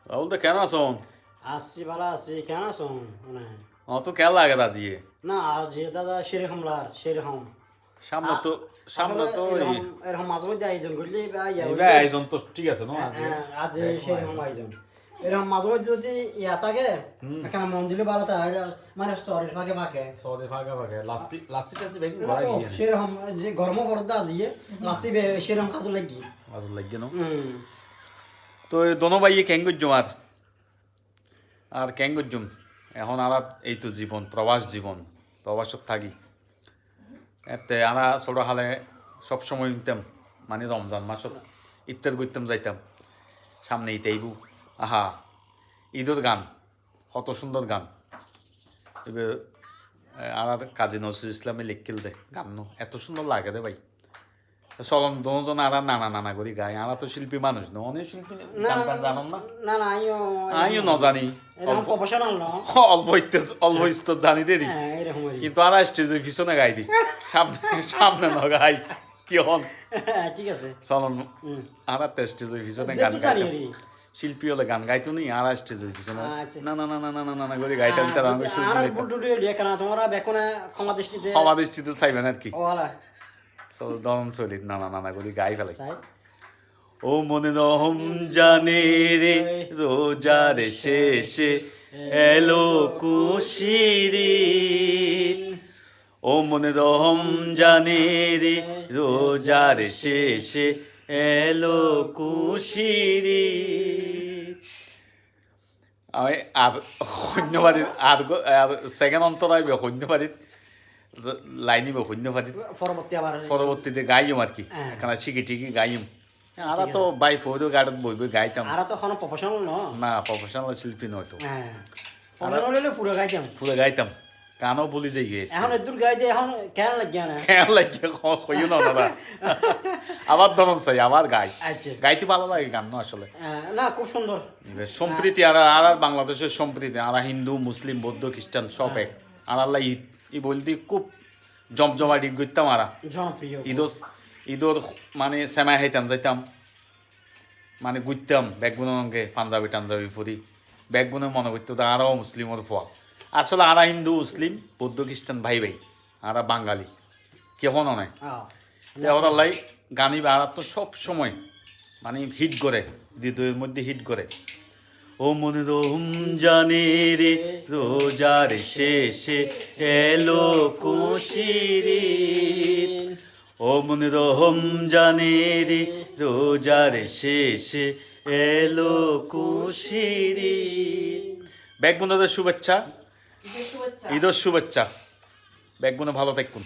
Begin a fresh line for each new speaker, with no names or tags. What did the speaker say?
রাহুল তো কেন আছো?
আসছি ভালো আছি, কেন আছো? মানে
আমার তো কেন লাগে রাজিয়ে
না আজ দাদা সেরকম লার সেরকম
সামনে তো সামনে
আসলে
তো
এরকম এরকম মাঝে মধ্যে আয়োজন করলে বা ইয়া
এইবার
হইলে
আয়োজন তো ঠিক আছে না আজকে
আজ সেরকম আয়োজন এরকম মাঝে মধ্যে যদি ইয়া থাকে এখানে মন্দিরে ভালো থাকে মানে শরীর ফাঁকে ফাঁকে
সৌদি ভাগা ভাগা লাসি লাসি টাসি বেগুন
ও,
ঘোরা গিয়ে
সেরকম যে গরম করতে দিয়ে লাসি সেরকম কাজু লাগি
আজ লাগে না
হুম
তো এই দোনো ভাইয়ে কেন করছুম আর কেন করছুম এখন আর এই তো জীবন প্রবাসত থাকি এতে আনা ছোটো হালে সবসময় নিতাম মানে রমজান মাসত ইফতার করতাম যাইতাম সামনে ইতাইবু আহা ঈদের গান কত সুন্দর গান এবার আর কাজী নজরুল ইসলামে লিখিল দে গান এত সুন্দর লাগে দে ভাই চলন দুজন আর নানা নানা করি গাই আর তো শিল্পী মানুষ ন অনেক শিল্পী গান টান জানাম না
না না
আমিও নজানি
এরকম প্রফেশনাল না
অল্প ইস্তর জানি দে দি
হ্যাঁ এরকম
কিন্তু আর স্টেজের পিছনে গাই দি সামনে সামনে ন গাই কি হন
ঠিক আছে
চলন
হুম
আর স্টেজের পিছনে গান গাই শিল্পী হলে গান গাইতো নি আর স্টেজের পিছনে
আচ্ছা।
না না না না না না না না করে গাইতাম তার আমাকে শুনতে
আর
দিতাম
বুলটুটি দিয়ে কেন তোমরা বেকনে ক্ষমা দৃষ্টিতে
সমাধিষ্ঠিত চাইবেন আর কি
ও হালা
দন চলিত নানা নানা করে গাই ফেলাই
তাই
ও মনে রহম জানে রে রোজার শেষে এলো কুশিরিন ও মনে রহম জানে রে রোজার শেষে এলো কুশিরিন আমি আর সৈন্যবাদীত আর সেকেন্ড অন্তর আইবে সৈন্যবাদীত লাইনিব সৈন্যবাদীত
পরবর্তী আবার
পরবর্তীতে গাইম আর কি এখানে শিখি টিকি গাইম আর তো বাই ফৌদো গাড়িত বই বই গাইতাম
আর তো কোনো প্রফেশনাল ন
না প্রফেশনাল শিল্পী নয় তো
হ্যাঁ প্রফেশনাল হলে পুরো গাইতাম
পুরো গাইতাম গানও বলি যাই গিয়েছে
এখন এদুর গাইতে এখন কেন লাগিয়া না
কেন লাগে কইও না দাদা আবার ধরন চাই আবার গাই
আচ্ছা
গাইতে ভালো লাগে গান না আসলে
না খুব সুন্দর
সম্প্রীতি আর আর বাংলাদেশের সম্প্রীতি আর হিন্দু মুসলিম বৌদ্ধ খ্রিস্টান সব এক আর আল্লাহ ঈদ ই বলতে খুব জমজমাটি করতাম আর
জনপ্রিয়
ঈদর মানে সেমাই খাইতাম যাইতাম মানে ঘুরতাম ব্যাগগুনোর অঙ্গে পাঞ্জাবি টাঞ্জাবি ফুরি ব্যাগগুনো মনে করতো আরও মুসলিমের ফল আসলে আরা হিন্দু মুসলিম বৌদ্ধ খ্রিস্টান ভাই ভাই আরা বাঙালি কেহনও নাই ওরালাই গানি আর তো সব সময় মানে হিট করে হৃদয়ের মধ্যে হিট করে ও মনে রোম জানে রে রোজার শেষে এলো কুশিরিন ও মনে রোম জানে রে রোজার শেষে এলো কুশিরিন ব্যাগগুনোদের শুভেচ্ছা ঈদের শুভেচ্ছা ব্যাগগুনো ভালো থাকুন।